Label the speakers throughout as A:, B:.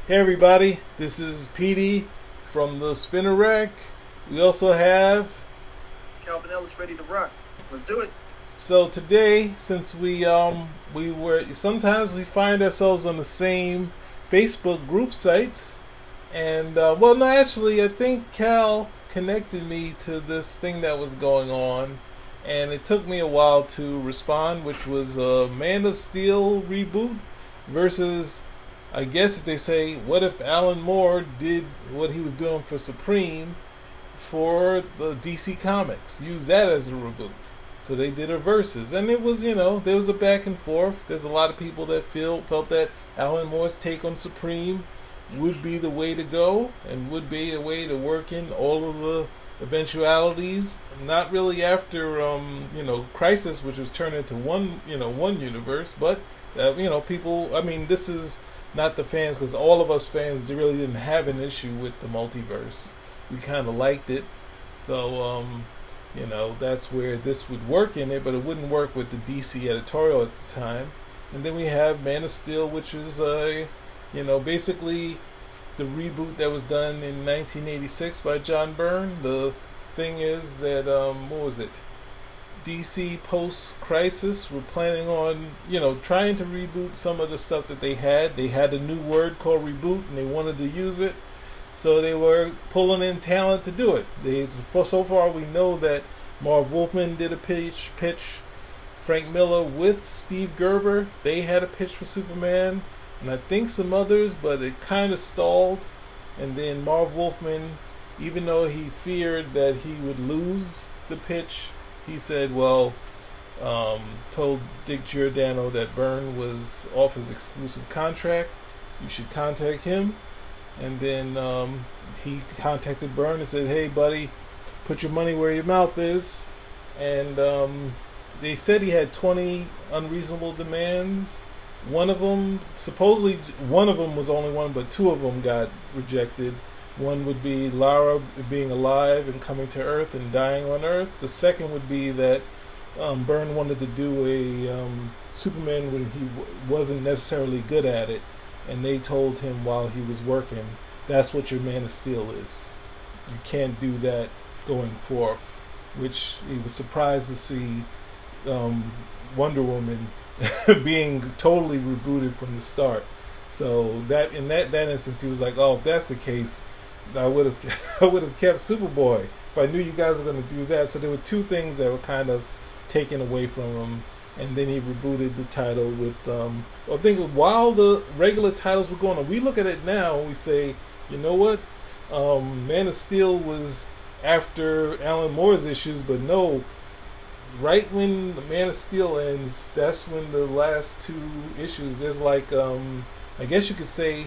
A: Hey everybody, this is Petey from the Spinner Rack. We also have
B: Calvin Ellis ready to rock. Let's do it.
A: so today since we were sometimes we find ourselves on the same Facebook group sites and well no actually I think Cal connected me to this thing that was going on and it took me a while to respond, which was a Man of Steel reboot versus, I guess if they say, what if Alan Moore did what he was doing for Supreme for the DC Comics? Use that as a reboot. So they did a versus, and it was, there was a back and forth. There's a lot of people that felt that Alan Moore's take on Supreme would be the way to go, and would be a way to work in all of the eventualities. Not really after, Crisis, which was turned into one universe, but people. I mean, this is not the fans, because all of us fans really didn't have an issue with the multiverse. We kind of liked it, so that's where this would work in it, but it wouldn't work with the DC editorial at the time. And then we have Man of Steel, which is basically the reboot that was done in 1986 by John Byrne. The thing is that what was it? DC post Crisis were planning on, trying to reboot some of the stuff that they had. They had a new word called reboot and they wanted to use it. So they were pulling in talent to do it. So far we know that Marv Wolfman did a pitch. Frank Miller with Steve Gerber, they had a pitch for Superman. And I think some others, but it kind of stalled. And then Marv Wolfman, even though he feared that he would lose the pitch, he said, told Dick Giordano that Byrne was off his exclusive contract. You should contact him. And then he contacted Byrne and said, hey, buddy, put your money where your mouth is. And they said he had 20 unreasonable demands. One of them, supposedly, one of them was only one, but two of them got rejected. One would be Lara being alive and coming to Earth and dying on Earth. The second would be that Byrne wanted to do a Superman when he wasn't necessarily good at it. And they told him while he was working, that's what your Man of Steel is. You can't do that going forth. Which he was surprised to see Wonder Woman being totally rebooted from the start. So that in that instance, he was like, "Oh, if that's the case, I would have I would have kept Superboy if I knew you guys were going to do that." So there were two things that were kind of taken away from him, and then he rebooted the title with. I think while the regular titles were going on, we look at it now and we say, you know what, Man of Steel was after Alan Moore's issues, but no. Right when the Man of Steel ends, that's when the last two issues. There's like, I guess you could say,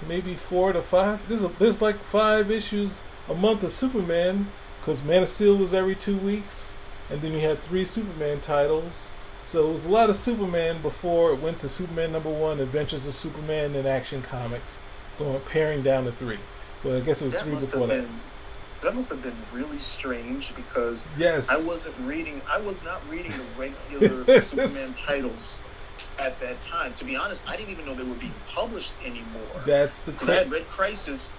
A: maybe 4 to 5. There's like 5 issues a month of Superman, because Man of Steel was every 2 weeks, and then you had 3 Superman titles. So it was a lot of Superman before it went to Superman #1, Adventures of Superman, and Action Comics, paring down to 3. But I guess it was 3 before that.
B: That must have been really strange, because
A: yes,
B: I was not reading the regular Superman titles at that time. To be honest, I didn't even know they were being published anymore.
A: That's the
B: I had read Crisis.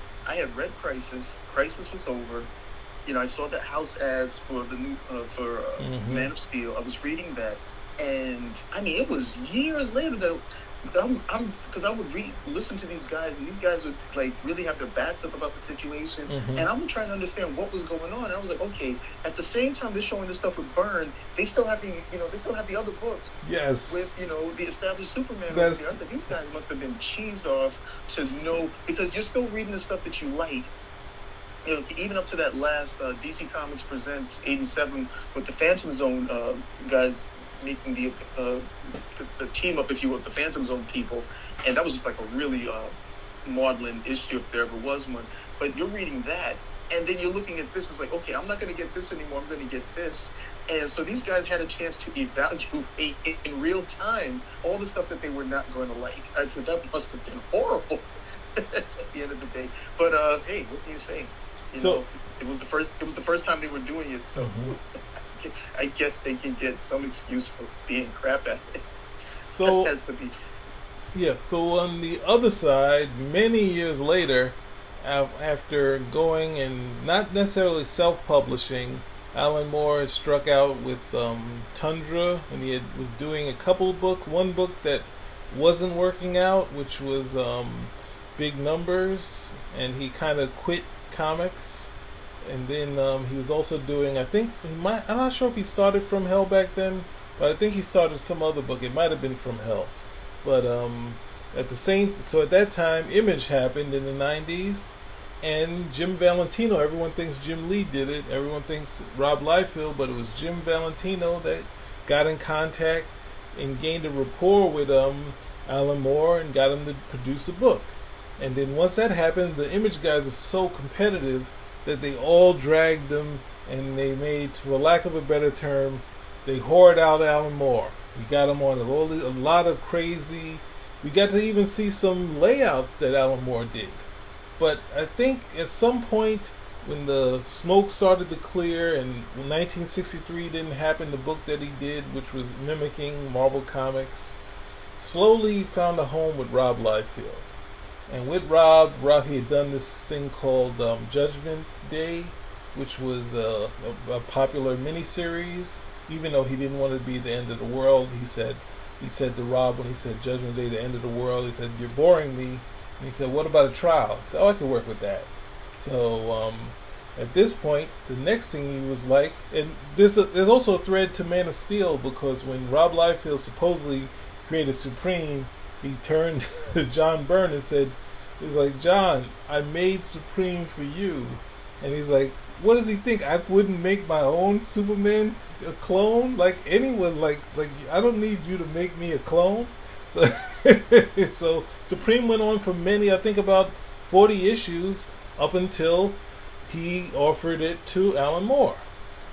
B: Crisis was over. I saw the house ads for the new Man of Steel. I was reading that, and I mean, it was years later that because I would listen to these guys, and these guys would like really have their backs up about the situation, and I was trying to understand what was going on. And I was like, okay, at the same time they're showing this stuff with Byrne, they still have the other books.
A: Yes.
B: With the established Superman. I said, these guys must have been cheesed off to know, because you're still reading the stuff that you like. Even up to that last DC Comics Presents 87 with the Phantom Zone guys making the team up, if you will, the Phantom Zone people, and that was just like a really maudlin issue if there ever was one. But you're reading that, and then you're looking at this, it's like, okay, I'm not going to get this anymore, I'm going to get this. And so these guys had a chance to evaluate in real time all the stuff that they were not going to like. I said, that must have been horrible at the end of the day. But hey, what can you say? It was the first time they were doing it, so I guess they can get some excuse for being crap at it.
A: So
B: that has to be.
A: Yeah, so on the other side, many years later, after going and not necessarily self-publishing, Alan Moore had struck out with Tundra, and was doing a couple of books. One book that wasn't working out, which was Big Numbers, and he kind of quit comics. And then he was also doing, I think he might, I'm not sure if he started From Hell back then, but I think he started some other book. It might have been From Hell. But so at that time, Image happened in the 90s, and Jim Valentino, everyone thinks Jim Lee did it, everyone thinks Rob Liefeld, but it was Jim Valentino that got in contact and gained a rapport with Alan Moore and got him to produce a book. And then once that happened, the Image guys are so competitive that they all dragged him, and they made, for lack of a better term, they whored out Alan Moore. We got him on a lot of crazy. We got to even see some layouts that Alan Moore did. But I think at some point, when the smoke started to clear and 1963 didn't happen, the book that he did, which was mimicking Marvel Comics, slowly found a home with Rob Liefeld. And with Rob, he had done this thing called Judgment Day, which was a popular miniseries. Even though he didn't want it to be the end of the world, he said to Rob, when he said Judgment Day, the end of the world, he said, "You're boring me." And he said, "What about a trial?" He said, "Oh, I can work with that." So at this point, the next thing he was like, and there's also a thread to Man of Steel, because when Rob Liefeld supposedly created Supreme, he turned to John Byrne and said, he's like, "John, I made Supreme for you." And he's like, what does he think? I wouldn't make my own Superman a clone? Like anyone, like I don't need you to make me a clone. So, so Supreme went on for many, I think about 40 issues, up until he offered it to Alan Moore.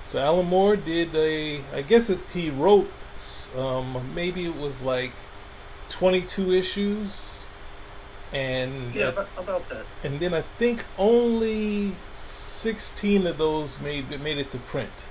A: So Alan Moore did he wrote, maybe it was like 22 issues, and
B: yeah, about that.
A: And then I think only 16 of those made it to print,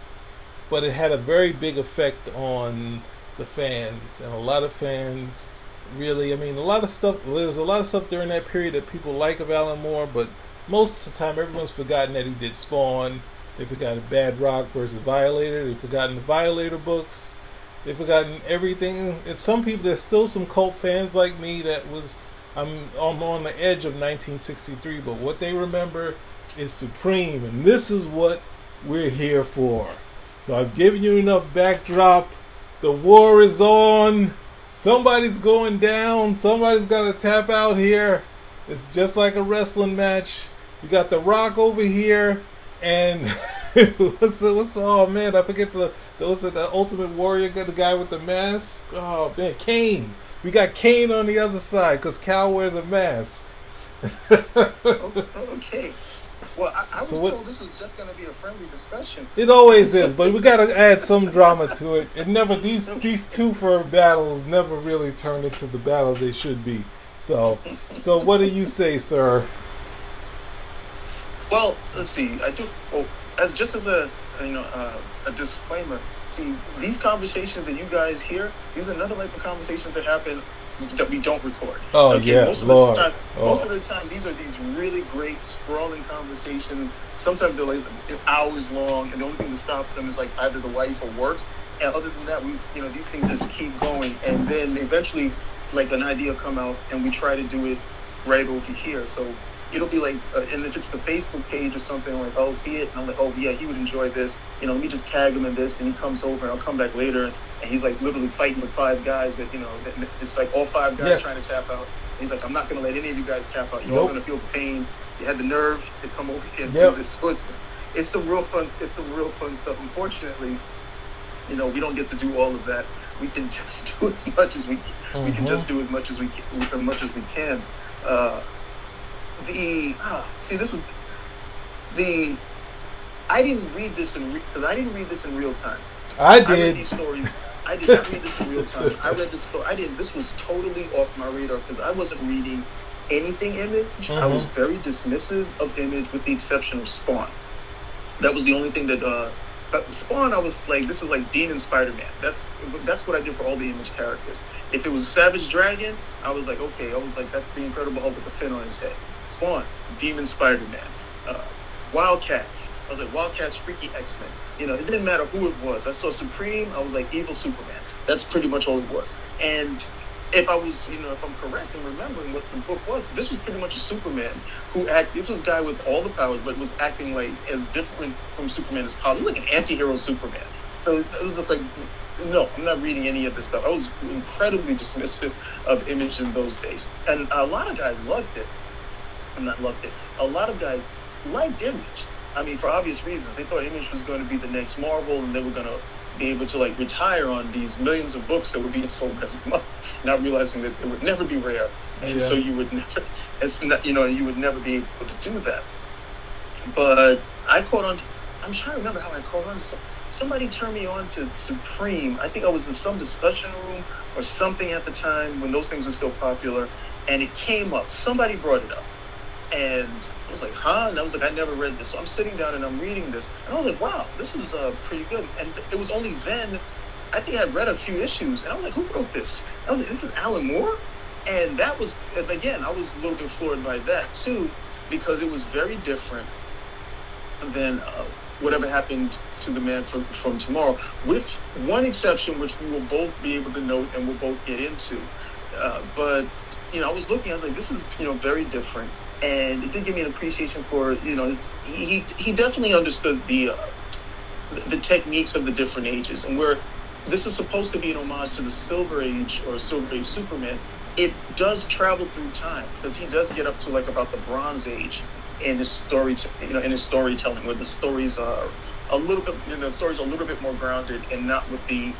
A: but it had a very big effect on the fans, and a lot of fans really, I mean, a lot of stuff. There was a lot of stuff during that period that people like of Alan Moore, but most of the time, everyone's forgotten that he did Spawn. They've forgotten Bad Rock versus Violator. They've forgotten the Violator books. They've forgotten everything. And some people, there's still some cult fans like me I'm on the edge of 1963, but what they remember is Supreme, and this is what we're here for. So I've given you enough backdrop. The war is on. Somebody's going down. Somebody's got to tap out here. It's just like a wrestling match. You got The Rock over here, and oh man, I forget the Ultimate Warrior, the guy with the mask. Oh man, Kane. We got Kane on the other side because Cal wears a mask.
B: Okay. Well, I was told this was just going to be a friendly discussion.
A: It always is, but we got to add some drama to it. It never these two for battles never really turn into the battles they should be. So what do you say, sir?
B: Well, let's see. I do. Oh, as a disclaimer. See, these conversations that you guys hear, these are another like the conversations that happen that we don't record.
A: Oh, okay? Yeah, Lord.
B: Most of the time, these are these really great, sprawling conversations. Sometimes they're like hours long, and the only thing to stop them is like either the wife or work. And other than that, these things just keep going, and then eventually, like an idea come out, and we try to do it right over here. So it'll be like, and if it's the Facebook page or something, I'm like, oh, see it, and I'm like, oh yeah, he would enjoy this. Let me just tag him in this, and he comes over, and I'll come back later, and he's like literally fighting with 5 guys that it's like all 5 guys trying to tap out. And he's like, I'm not going to let any of you guys tap out. You're all going to feel the pain. You had the nerve to come over here and do this. So it's some real fun. It's some real fun stuff. Unfortunately, we don't get to do all of that. We can just do as much as we. Mm-hmm. We can just do as much as we can. I didn't read this because I didn't read this in real time.
A: I did.
B: I read these stories. I did not read this in real time. I read this story. This was totally off my radar because I wasn't reading anything Image. Mm-hmm. I was very dismissive of Image with the exception of Spawn. That was the only thing that. But Spawn, I was like, this is like Dean and Spider-Man. That's what I did for all the Image characters. If it was Savage Dragon, I was like, okay, I was like, that's the Incredible Hulk with the fin on his head. Spawn, Demon Spider-Man. Wildcats, I was like, Wildcats, Freaky X-Men. It didn't matter who it was. I saw Supreme, I was like, Evil Superman. That's pretty much all it was. And if I was, if I'm correct in remembering what the book was, this was pretty much a Superman this was a guy with all the powers, but was acting like as different from Superman as possible. He was like an anti-hero Superman. So it was just like, no, I'm not reading any of this stuff. I was incredibly dismissive of Image in those days. And a lot of guys loved it. A lot of guys liked Image. I mean, for obvious reasons. They thought Image was going to be the next Marvel, and they were going to be able to retire on these millions of books that were being sold every month, not realizing that they would never be rare, and so you would never, you would never be able to do that. But I caught on. I'm trying to remember how I caught on. Somebody turned me on to Supreme. I think I was in some discussion room or something at the time when those things were still popular, and it came up. Somebody brought it up. And I was like, huh? And I was like, I never read this. So I'm sitting down and I'm reading this. And I was like, wow, this is pretty good. And it was only then, I think I'd read a few issues. And I was like, who wrote this? I was like, this is Alan Moore? And that was, again, I was a little bit floored by that, too, because it was very different than whatever happened to the Man from Tomorrow, with one exception, which we will both be able to note and we'll both get into. But, I was looking, I was like, this is, very different. And it did give me an appreciation for, he definitely understood the techniques of the different ages. And where this is supposed to be an homage to the Silver Age or Silver Age Superman, it does travel through time, because he does get up to about the Bronze Age in his storytelling, where the stories are a little bit more grounded and not with the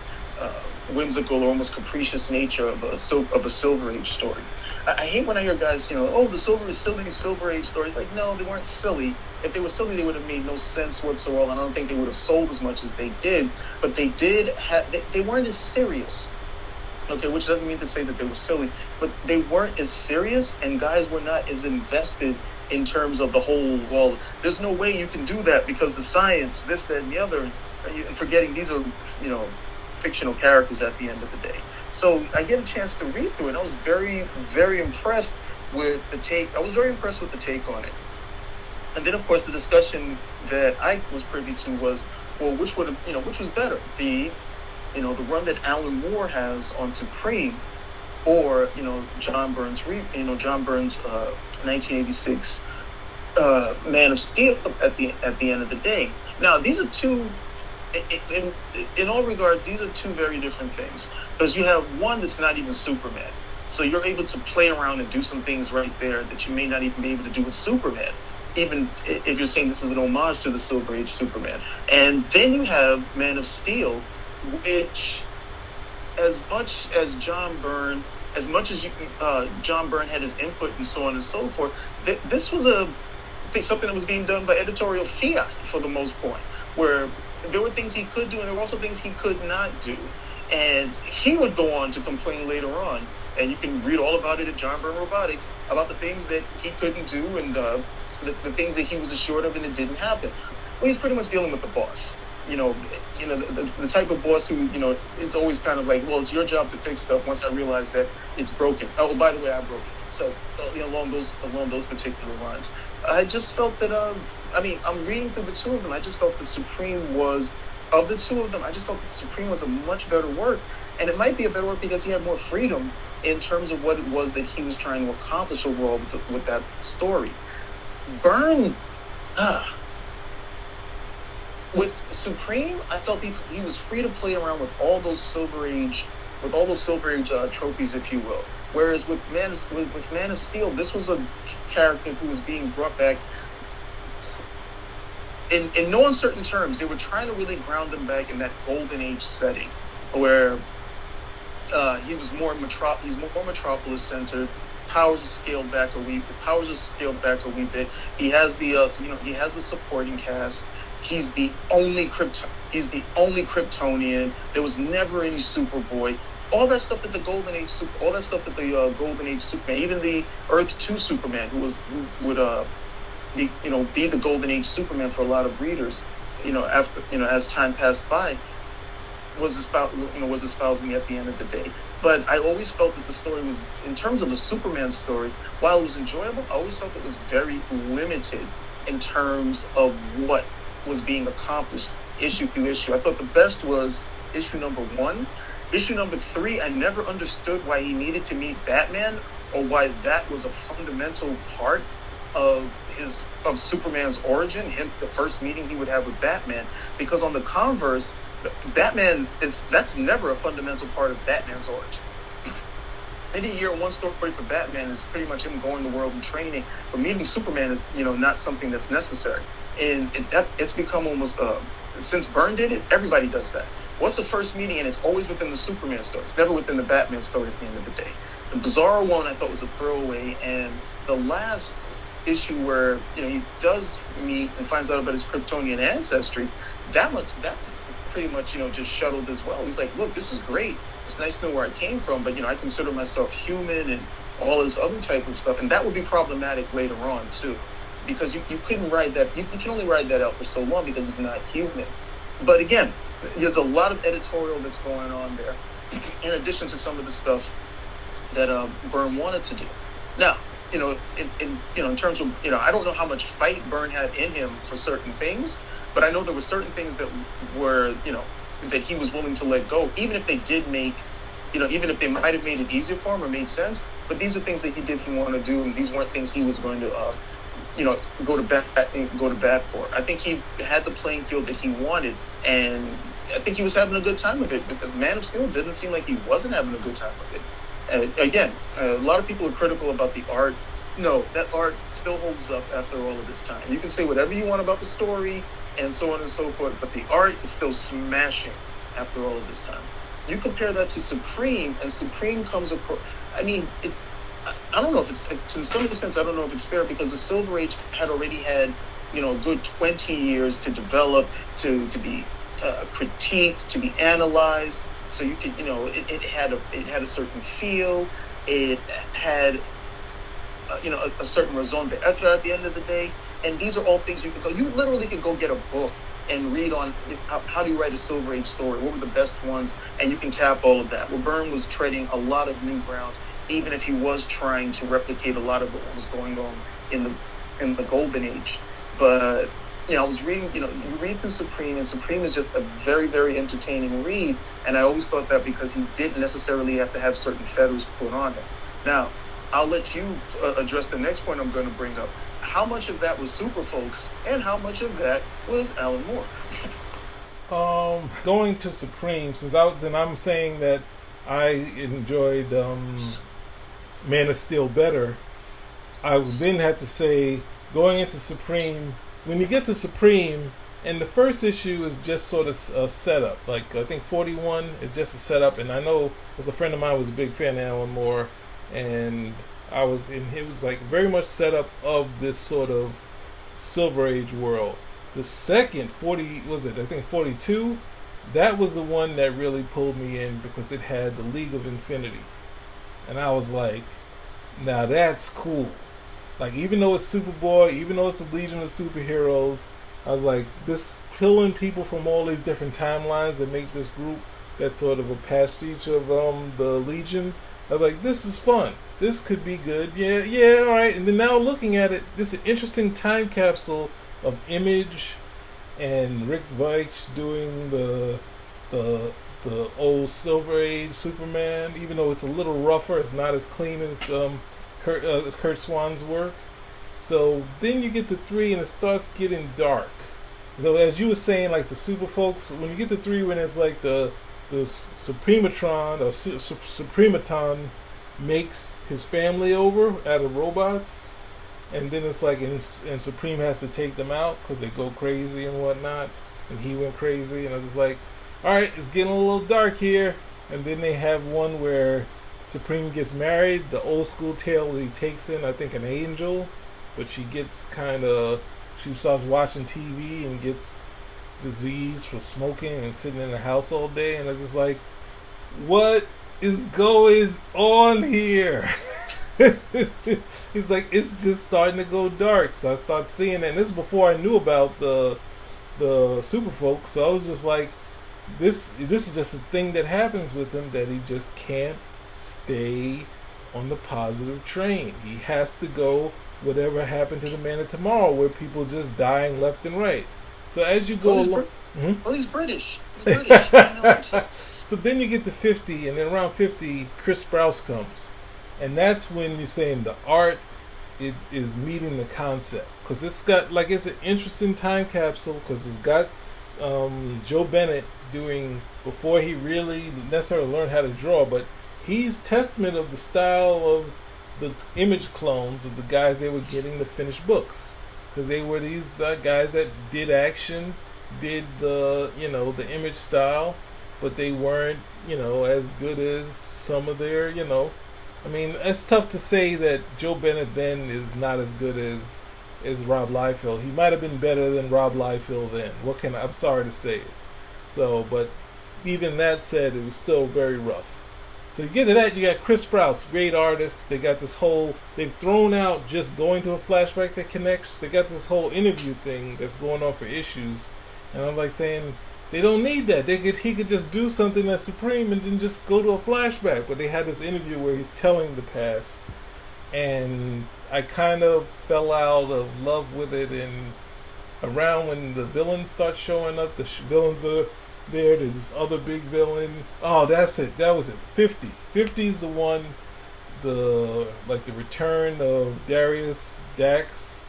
B: whimsical or almost capricious nature of a Silver Age story. I hate when I hear guys, the Silver Age stories. Like, no, they weren't silly. If they were silly, they would have made no sense whatsoever. I don't think they would have sold as much as they did. But they did they weren't as serious. Okay, which doesn't mean to say that they were silly, but they weren't as serious, and guys were not as invested in terms of the whole, well, there's no way you can do that because the science, this, that, and the other, and forgetting these are, fictional characters at the end of the day. So I get a chance to read through it, and I was very, very impressed with the take. I was very impressed with the take on it. And then, of course, the discussion that I was privy to was, well, which was better, the run that Alan Moore has on Supreme, or John Byrne's 1986 Man of Steel at the end of the day. Now, these are two. In all regards, these are two very different things, because you have one that's not even Superman, so you're able to play around and do some things right there that you may not even be able to do with Superman, even if you're saying this is an homage to the Silver Age Superman. And then you have Man of Steel, which, as much as John Byrne had his input and so on and so forth, this was something that was being done by editorial fiat for the most part, where there were things he could do and there were also things he could not do. And he would go on to complain later on, and you can read all about it at John Byrne Robotics, about the things that he couldn't do and the things that he was assured of and it didn't happen. Well, he's pretty much dealing with the boss. The type of boss who, it's always kind of like, well, it's your job to fix stuff once I realize that it's broken. Oh, by the way, I broke it. So, along those particular lines. I just felt that, I'm reading through the two of them. I just felt that Supreme was, of the two of them, I just felt that Supreme was a much better work. And it might be a better work because he had more freedom in terms of what it was that he was trying to accomplish overall with that story. Byrne, with Supreme, I felt he was free to play around with all those Silver Age trophies, if you will. Whereas with Man of Steel, this was a character who was being brought back in no uncertain terms. They were trying to really ground them back in that Golden Age setting, where he's more Metropolis centered. Powers are scaled back a wee bit. He has the supporting cast. He's the only Kryptonian. There was never any Superboy. All that stuff that the Golden Age Superman, even the Earth 2 Superman, who would be the Golden Age Superman for a lot of readers, as time passed by, was espousing at the end of the day. But I always felt that the story was, in terms of a Superman story, while it was enjoyable, I always felt it was very limited in terms of what was being accomplished issue through issue. I thought the best was issue number 1. Issue number 3, I never understood why he needed to meet Batman, or why that was a fundamental part of Superman's origin, the first meeting he would have with Batman. Because on the converse, that's never a fundamental part of Batman's origin. Any year, one story for Batman is pretty much him going the world and training, but meeting Superman is, not something that's necessary. And it's become almost, since Byrne did it, everybody does that. What's the first meeting? And it's always within the Superman story. It's never within the Batman story at the end of the day. The Bizarro one I thought was a throwaway, and the last issue where, he does meet and finds out about his Kryptonian ancestry, that's pretty much, just shuttled as well. He's like, look, this is great. It's nice to know where I came from, but, I consider myself human and all this other type of stuff. And that would be problematic later on, too. Because you couldn't ride that, you can only ride that out for so long because it's not human. But again, there's a lot of editorial that's going on there, in addition to some of the stuff that Byrne wanted to do. Now, in terms of, I don't know how much fight Byrne had in him for certain things, but I know there were certain things that were, that he was willing to let go, even if they did make, even if they might have made it easier for him or made sense. But these are things that he didn't want to do, and these weren't things he was going to, go to bat for. I think he had the playing field that he wanted, and I think he was having a good time with it. But the Man of Steel didn't seem like he wasn't having a good time with it. Again, a lot of people are critical about the art. No, that art still holds up after all of this time. You can say whatever you want about the story and so on and so forth, but the art is still smashing after all of this time. You compare that to Supreme, and Supreme comes across. I mean, I don't know if it's, in some sense, I don't know if it's fair, because the Silver Age had already had, a good 20 years to develop, to be critiqued, to be analyzed. So you could, it had a certain feel. It had, a certain raison d'etre at the end of the day. And these are all things you could go. You literally could go get a book and read on how do you write a Silver Age story. What were the best ones? And you can tap all of that. Well, Byrne was treading a lot of new ground, even if he was trying to replicate a lot of what was going on in the Golden Age. But I was reading, you read through Supreme, and Supreme is just a very, very entertaining read. And I always thought that because he didn't necessarily have to have certain feathers put on him. Now, I'll let you address the next point I'm going to bring up. How much of that was Super Folks, and how much of that was Alan Moore?
A: Going to Supreme, I'm saying that I enjoyed Man of Steel better. I then had to say, going into Supreme, when you get to Supreme, and the first issue is just sort of a setup. Like, I think 41 is just a setup, and I know, because a friend of mine was a big fan of Alan Moore, and it was like very much set up of this sort of Silver Age world. The second 42, that was the one that really pulled me in, because it had the League of Infinity, and I was like, now that's cool. Like, even though it's Superboy, even though it's the Legion of Superheroes, I was like, this pulling people from all these different timelines that make this group that's sort of a pastiche of the Legion. I was like, this is fun. This could be good. Yeah, all right. And then now looking at it, this is an interesting time capsule of Image and Rick Veitch doing the old Silver Age Superman. Even though it's a little rougher, it's not as clean as Kurt Swan's work. So then you get to 3 and it starts getting dark. So as you were saying, like the Super Folks, when you get to 3, when it's like the Suprematron or Suprematon makes his family over out of robots, and then it's like and Supreme has to take them out because they go crazy and whatnot, and he went crazy, and I was just like, alright, it's getting a little dark here. And then they have one where Supreme gets married, the old school tale, he takes in, I think, an angel, but she starts watching TV and gets disease from smoking and sitting in the house all day, and I was just like, what is going on here? He's like, it's just starting to go dark. So I started seeing it, and this is before I knew about the Super Folks. So I was just like, this is just a thing that happens with him, that he just can't stay on the positive train. He has to go whatever happened to the Man of Tomorrow, where people just dying left and right. So as you go along...
B: Well, he's British. He's British.
A: So then you get to 50, and then around 50, Chris Sprouse comes. And that's when you're saying the art is meeting the concept. Because it's got, like, it's an interesting time capsule, because it's got Joe Bennett doing, before he really necessarily learned how to draw, but he's testament of the style of the image clones of the guys they were getting to finish books. Because they were these guys that did action, did the image style, but they weren't as good as some of their I mean, it's tough to say that Joe Bennett then is not as good as Rob Liefeld. He might have been better than Rob Liefeld then. I'm sorry to say it. So, but even that said, it was still very rough. So you get to that, you got Chris Sprouse, great artist. They got this whole, they've thrown out just going to a flashback that connects. They got this whole interview thing that's going on for issues. And I'm like saying, they don't need that. He could just do something that's supreme and then just go to a flashback. But they had this interview where he's telling the past. And I kind of fell out of love with it. And around when the villains start showing up, the villains are there. There's this other big villain. Oh, that's it. That was it. 50. 50 is the one. The return of Darius Dax.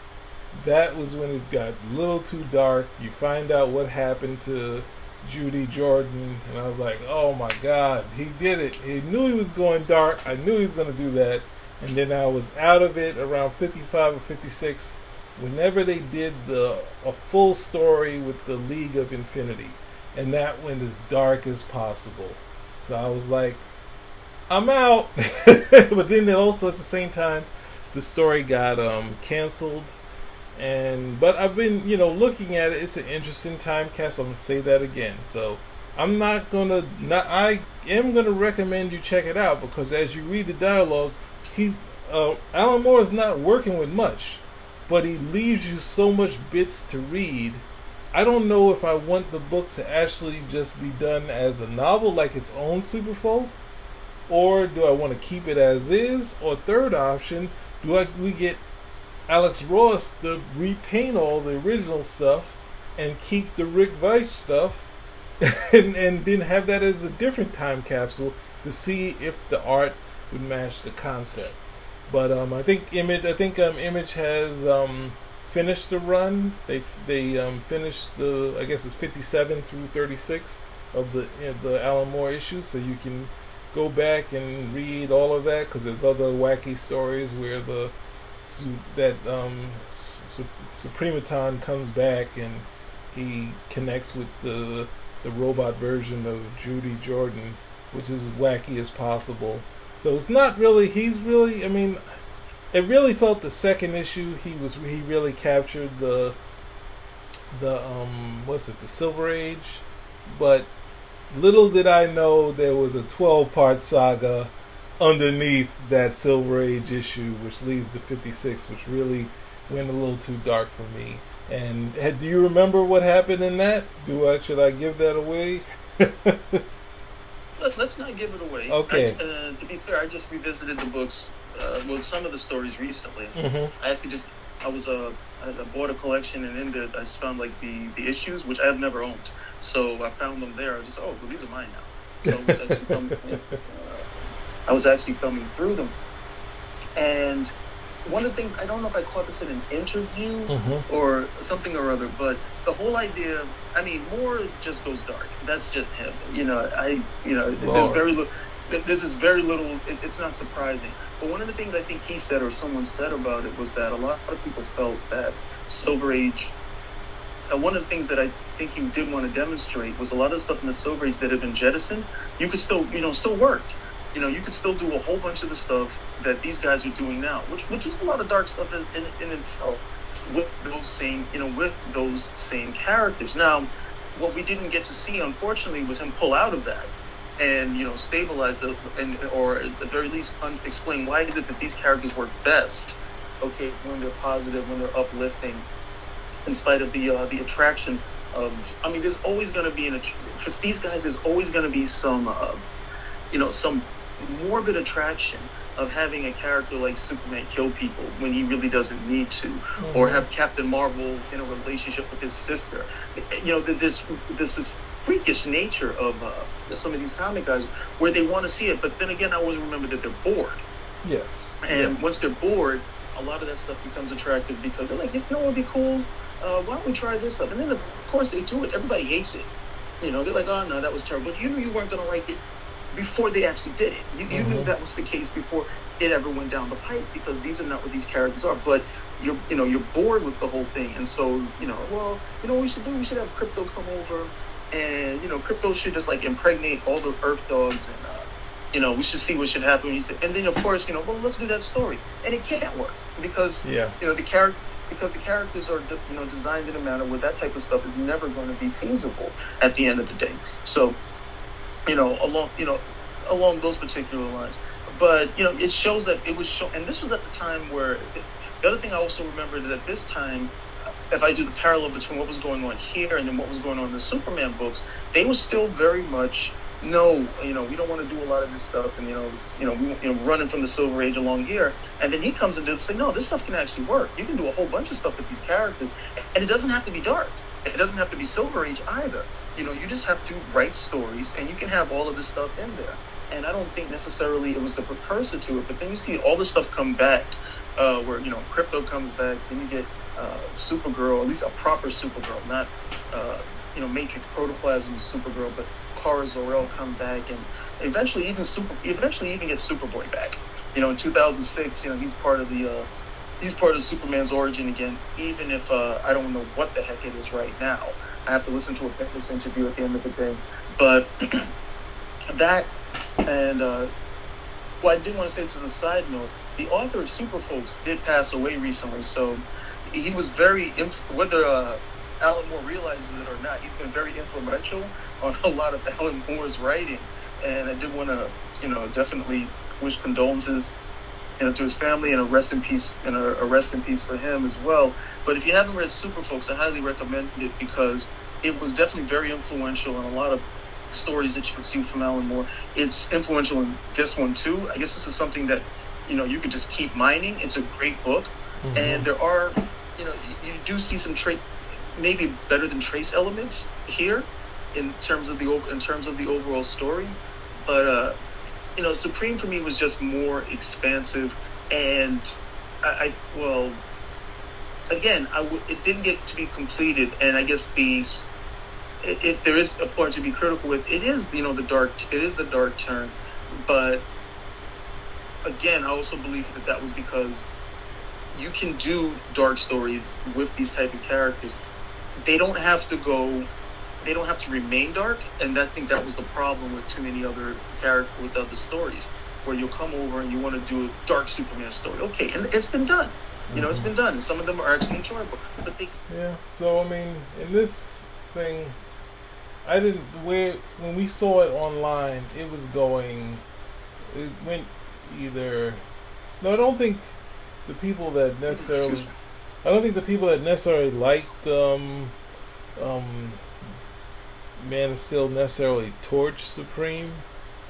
A: That was when it got a little too dark. You find out what happened to Judy Jordan, and I was like, oh my God, he did it. He knew he was going dark. I knew he was going to do that. And then I was out of it around 55 or 56, whenever they did a full story with the League of Infinity. And that went as dark as possible. So I was like, I'm out. But then also at the same time, the story got canceled. But I've been, looking at it. It's an interesting time capsule. I'm gonna say that again. So I am gonna recommend you check it out, because as you read the dialogue, Alan Moore is not working with much, but he leaves you so much bits to read. I don't know if I want the book to actually just be done as a novel, like its own Superfolk, or do I want to keep it as is? Or third option, we get Alex Ross to repaint all the original stuff and keep the Rick Weiss stuff and then have that as a different time capsule to see if the art would match the concept. But I think Image has finished the run. They finished I guess it's 57 through 36 of the Alan Moore issues, so you can go back and read all of that, because there's other wacky stories where Suprematon comes back and he connects with the robot version of Judy Jordan, which is as wacky as possible. So it's not really, it really felt the second issue he really captured the Silver Age, but little did I know there was a 12-part saga underneath that Silver Age issue, which leads to 56, which really went a little too dark for me. And do you remember what happened in that? Should I give that away?
B: Let's not give it away.
A: Okay.
B: To be fair, I just revisited the books with some of the stories recently.
A: Mm-hmm.
B: I bought a collection, and in it I just found like the issues, which I have never owned. So I found them there. I just these are mine now. So I was actually thumbing through them. And one of the things, I don't know if I caught this in an interview or something or other, but the whole idea, Moore just goes dark. That's just him. There's just very little, it's not surprising. But one of the things I think he said, or someone said about it, was that a lot of people felt that Silver Age, one of the things that I think he did want to demonstrate was a lot of the stuff in the Silver Age that had been jettisoned, you could still worked. You could still do a whole bunch of the stuff that these guys are doing now, which is a lot of dark stuff in itself, with those same characters. Now, what we didn't get to see, unfortunately, was him pull out of that and stabilize it, or at the very least explain why is it that these characters work best, okay, when they're positive, when they're uplifting, in spite of the attraction of. There's always going to be for these guys. There's always going to be some morbid attraction of having a character like Superman kill people when he really doesn't need to, or have Captain Marvel in a relationship with his sister. You know, this freakish nature of some of these comic guys where they want to see it, but then again, I always remember that they're bored.
A: Yes.
B: And once they're bored, a lot of that stuff becomes attractive because they're like, you know what would be cool? Why don't we try this up? And then, of course, they do it. Everybody hates it. You know, they're like, oh, no, that was terrible. But you knew you weren't going to like it before they actually did it. You knew that was the case before it ever went down the pipe, because these are not what these characters are. But you're bored with the whole thing, and so well, what we should do? We should have Crypto come over, and Crypto should just like impregnate all the Earth dogs, and we should see what should happen. And then of course, well, let's do that story, and it can't work because the characters are designed in a manner where that type of stuff is never going to be feasible at the end of the day. So along those particular lines. But it shows that it was and this was at the time where the other thing I also remember is at this time, if I do the parallel between what was going on here and then what was going on in the Superman books, they were still very much we don't want to do a lot of this stuff, and running from the Silver Age along here, and then he comes in and say, no, this stuff can actually work. You can do a whole bunch of stuff with these characters, and it doesn't have to be dark. It doesn't have to be Silver Age either. You just have to write stories, and you can have all of this stuff in there. And I don't think necessarily it was the precursor to it, but then you see all this stuff come back, where Crypto comes back, then you get Supergirl, at least a proper Supergirl, not Matrix Protoplasm Supergirl, but Kara Zor-El come back, and eventually even get Superboy back. In 2006, he's part of Superman's origin again. Even if I don't know what the heck it is right now, I have to listen to a Bendis interview at the end of the day. But that, and I did want to say this as a side note, the author of Super Folks did pass away recently, so he was very, whether Alan Moore realizes it or not, he's been very influential on a lot of Alan Moore's writing. And I did want to, definitely wish condolences, to his family, and a rest in peace for him as well. But if you haven't read Super Folks, I highly recommend it, because it was definitely very influential in a lot of stories that you could see from Alan Moore. It's influential in this one too. I guess this is something that you could just keep mining. It's a great book, and there are you do see some maybe better than trace elements here in terms of the overall story. But Supreme for me was just more expansive, and it didn't get to be completed, and I guess if there is a point to be critical with, it is the dark turn. But again, I also believe that was because you can do dark stories with these type of characters. They don't have to remain dark, and I think that was the problem with too many other with other stories, where you'll come over and you want to do a dark Superman story. Okay, and it's been done. It's been done, and some of them are actually enjoyable. But
A: so I mean, in this thing, when we saw it online, it went either. No, I don't think the people that necessarily liked Man of Steel necessarily torch Supreme,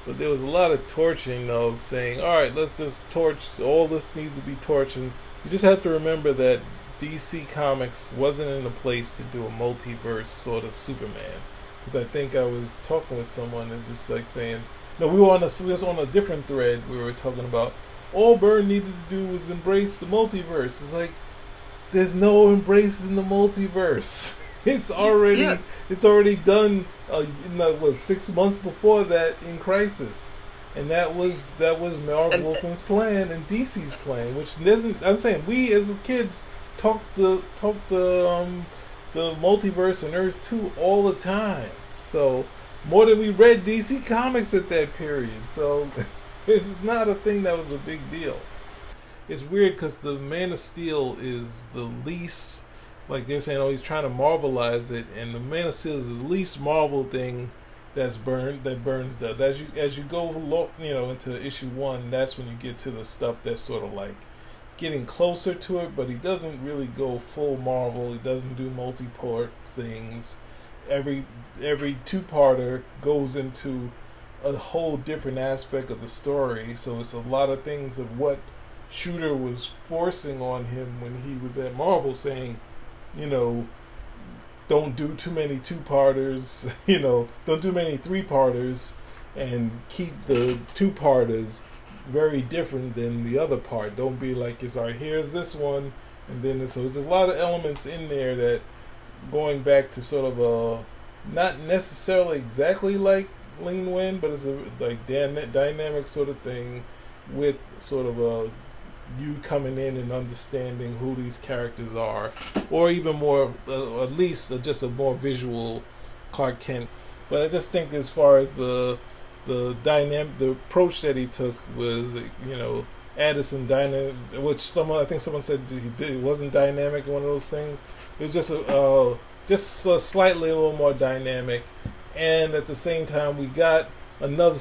A: but there was a lot of torching of saying, all right, let's just torch, all this needs to be torched. And you just have to remember that DC Comics wasn't in a place to do a multiverse sort of Superman. Because I think I was talking with someone and just like saying, no, we was on a different thread. We were talking about all Byrne needed to do was embrace the multiverse. It's like, there's no embracing the multiverse. It's already done. 6 months before that in Crisis, and that was Marv Wolfman's plan and DC's plan, which doesn't. I'm saying we as kids talked the multiverse and Earth 2 all the time. So more than we read DC Comics at that period. So it's not a thing that was a big deal. It's weird because the Man of Steel is the least, like they're saying, he's trying to Marvelize it, and the Man of Steel is the least Marvel thing that Burns does. As you go into issue 1, that's when you get to the stuff that's sort of like getting closer to it, but he doesn't really go full Marvel. He doesn't do multi-part things. Every two-parter goes into a whole different aspect of the story. So it's a lot of things of what Shooter was forcing on him when he was at Marvel, saying, you know, don't do too many two-parters, you know, don't do many three-parters, and keep the two-parters very different than the other part. Don't be like, it's all right, here's this one, and then so there's a lot of elements in there that going back to sort of a, not necessarily exactly like Lean Wind, but it's a like dynamic sort of thing with sort of a you coming in and understanding who these characters are, or even more, at least just a more visual Clark Kent. But I just think as far as the approach that he took was, you know, Addison dynamic, which I think someone said it wasn't dynamic, one of those things. It was just slightly a little more dynamic, and at the same time we got another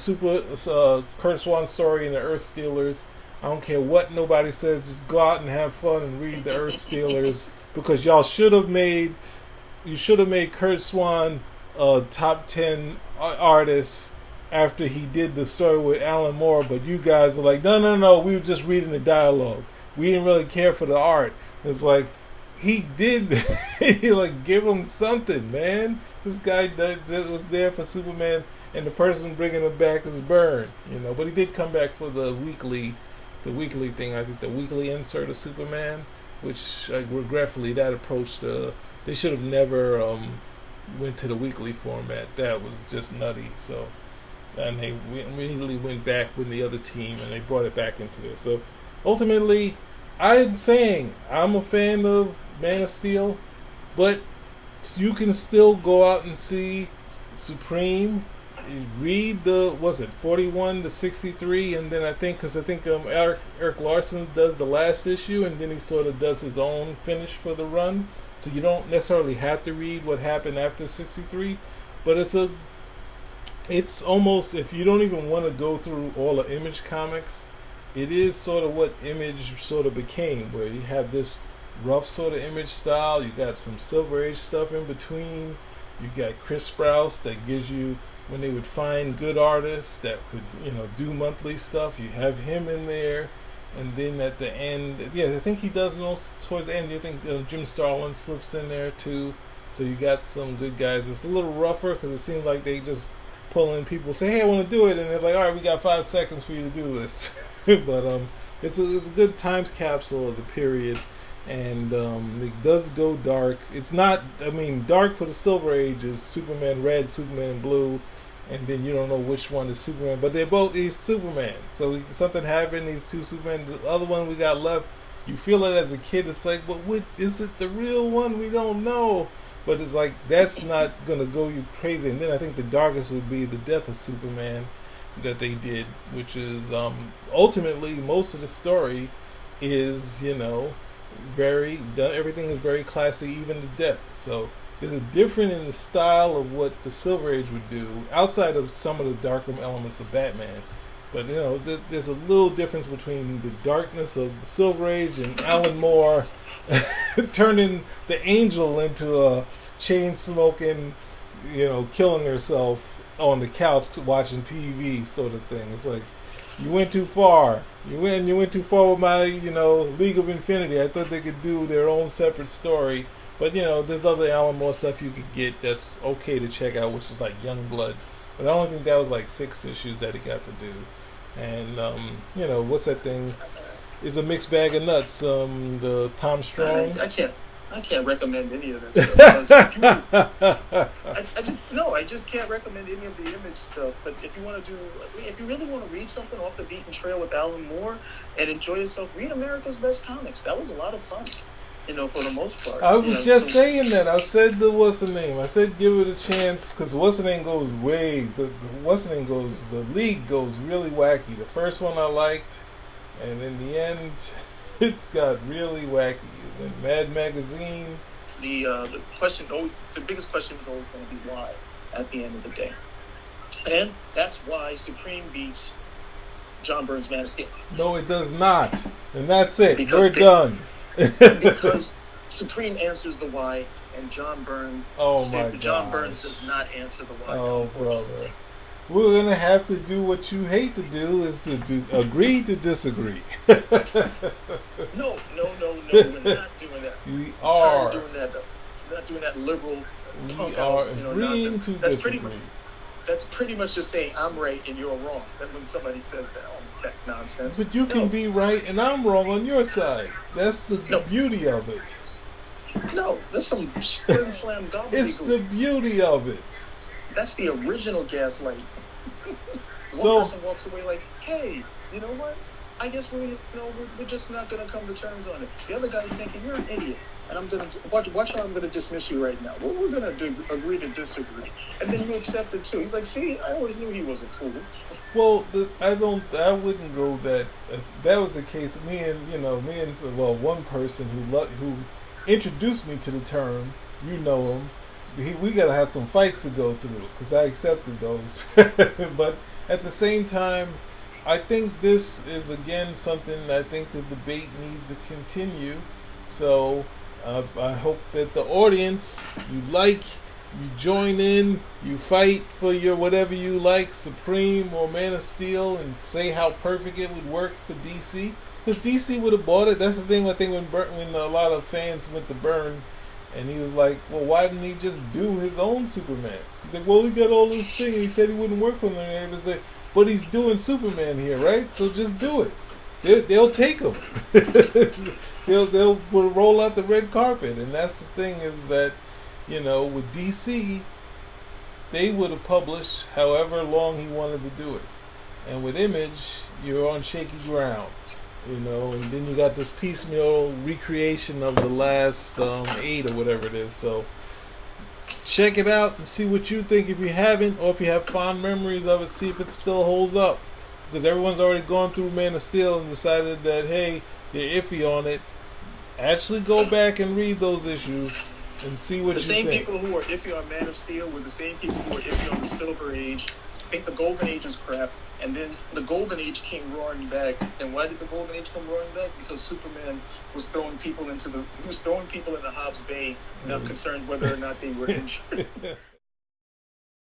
A: Kurt Swan story in the Earth Stealers. I don't care what nobody says, just go out and have fun and read the Earth Stealers, because y'all should have made Kurt Swan a top 10 artist after he did the story with Alan Moore, but you guys are like, no, we were just reading the dialogue. We didn't really care for the art. It's like, he did, like, give him something, man. This guy that was there for Superman, and the person bringing him back is Byrne, you know. But he did come back for the weekly thing. I think the weekly insert of Superman, which regretfully that approach they should have never went to the weekly format. That was just nutty. So, and they immediately went back with the other team and they brought it back into there. So ultimately, I'm saying I'm a fan of Man of Steel, but you can still go out and see Supreme. Read the 41 to 63, and then I think Eric Larson does the last issue, and then he sort of does his own finish for the run. So you don't necessarily have to read what happened after 63, but it's almost, if you don't even want to go through all the Image comics, it is sort of what Image sort of became, where you have this rough sort of Image style. You got some Silver Age stuff in between. You got Chris Sprouse that gives you, when they would find good artists that could, you know, do monthly stuff, you have him in there. And then at the end, I think he does towards the end. You think Jim Starlin slips in there too. So you got some good guys. It's a little rougher because it seems like they just pull in people, say, hey, I want to do it, and they're like, all right, we got 5 seconds for you to do this. But it's a good time capsule of the period. And it does go dark. It's not, dark for the Silver Age is Superman Red, Superman Blue, and then you don't know which one is Superman. But he's Superman. So something happened, these two Superman. The other one we got left, you feel it as a kid. It's like, but is it the real one? We don't know. But it's like, that's not going to go you crazy. And then I think the darkest would be the death of Superman that they did, which is ultimately most of the story is, you know, everything is very classy, even the death. So there's a different in the style of what the Silver Age would do, outside of some of the darker elements of Batman. But you know, there's a little difference between the darkness of the Silver Age and Alan Moore turning the Angel into a chain smoking, you know, killing herself on the couch watching TV sort of thing. It's like, you went too far. You went too far with my, you know, League of Infinity. I thought they could do their own separate story. But, you know, there's other Alan Moore stuff you could get that's okay to check out, which is like Youngblood. But I only think that was like 6 issues that he got to do. And, you know, what's that thing? It's a mixed bag of nuts. The Tom Strong.
B: I can't recommend any of that stuff. I just can't recommend any of the Image stuff. But if you really want to read something off the beaten trail with Alan Moore and enjoy yourself, read America's Best Comics. That was a lot of fun, you know, for the most part.
A: I was saying that. I said what's the name? I said give it a chance, because what's the name goes the League goes really wacky. The first one I liked, and in the end, it's got really wacky. And Mad Magazine.
B: The biggest question is always going to be why at the end of the day, and that's why Supreme beats John Byrne's Man of Steel.
A: No, it does not, and that's it. We're done.
B: Because Supreme answers the why, and John Burns.
A: Oh my God.
B: John Burns does not answer the why.
A: Oh brother. we're gonna have to do what you hate to do, is to agree to disagree.
B: No, we're not doing that.
A: We
B: I'm tired
A: are.
B: of doing that. We're not doing that liberal
A: We
B: punk
A: are
B: out,
A: agreeing
B: nonsense.
A: to disagree.
B: That's pretty much just saying I'm right and you're wrong. That when somebody says that, oh, that nonsense.
A: But you can be right and I'm wrong on your side. That's the beauty of it.
B: No, that's some flim flam gobbledygook.
A: It's the beauty of it.
B: That's the original gaslight.
A: So,
B: one person walks away like, hey, you know what? I guess we're just not going to come to terms on it. The other guy's thinking, you're an idiot. And I'm going to, watch how I'm going to dismiss you right now. Well, we're going to agree to disagree. And then you accept it too. He's like, see, I always knew he was a fool.
A: well, I wouldn't go that, if that was the case, one person who introduced me to the term, you know him, we got to have some fights to go through, because I accepted those. But at the same time, I think this is, again, something I think the debate needs to continue. So I hope that the audience, you join in, you fight for your whatever you like, Supreme or Man of Steel, and say how perfect it would work for DC. Because DC would have bought it. That's the thing. I think when a lot of fans went to Byrne, and he was like, well, why didn't he just do his own Superman? He's like, well, he got all this thing. He said he wouldn't work for them. And he was like, but he's doing Superman here, right? So just do it. They'll take him. they'll roll out the red carpet. And that's the thing, is that, with DC, they would have published however long he wanted to do it. And with Image, you're on shaky ground. And then you got this piecemeal recreation of the last 8 or whatever it is. So check it out and see what you think if you haven't, or if you have fond memories of it, see if it still holds up. Because everyone's already gone through Man of Steel and decided that, hey, you're iffy on it. Actually go back and read those issues and see what you think.
B: The same people who are iffy on Man of Steel were the same people who are iffy on the Silver Age. I think the Golden Age was crap. And then the Golden Age came roaring back. And why did the Golden Age come roaring back? Because Superman was throwing people into Hobbs Bay, not concerned whether or not they were injured.